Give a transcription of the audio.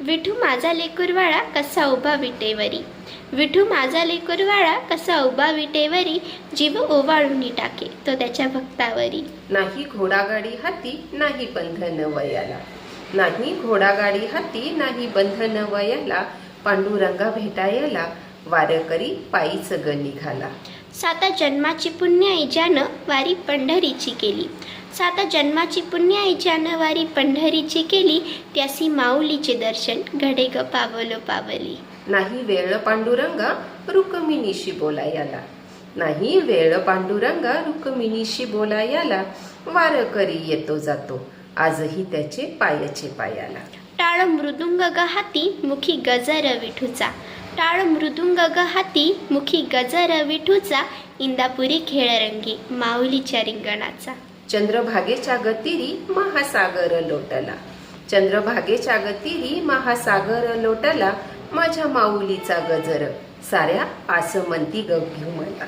विठू माझा लेकरवाळा कसा उभा विटेवरी, विठू माझा लेकरवाळा कसा उभा विटेवरी, जीव ओवाळून टाके तो त्याच्या भक्तावरी. नाही घोडागाडी हाती नाही बंधन वयाला, नाही घोडागाडी हाती नाही बंधन वयाला, पांडुरंगा भेटायला वारकरी पायीच ग निघाला. साता जन्माची पुण्याई ज्यानं वारी पंढरीची केली, साता जन्माची पुण्याई ज्यानं वारी पंढरीची केली, त्यासी माऊलीचे दर्शन घडे ग पावलो पावली. नाही वेळ पांडुरंगा रुक्मिणीशी बोलायला, नाही वेळ पांडुरंगा रुक्मिणीशी बोलायला, वारकरी येतो जातो आजही त्याचे पायाचे पायाला. टाळ मृदुंग ग हाती मुखी गजर विठूचा, टाळ मृदुंग ग हाती मुखी गजर विठूचा, इंदापुरी खेळ रंगी माऊलीच्या रिंगणाचा. चंद्रभागेच्या गतिरी महासागर लोटला, चंद्रभागेच्या गतिरी महासागर लोटला, माझ्या माऊलीचा गजर साऱ्या आसमंती ग घेऊ मला.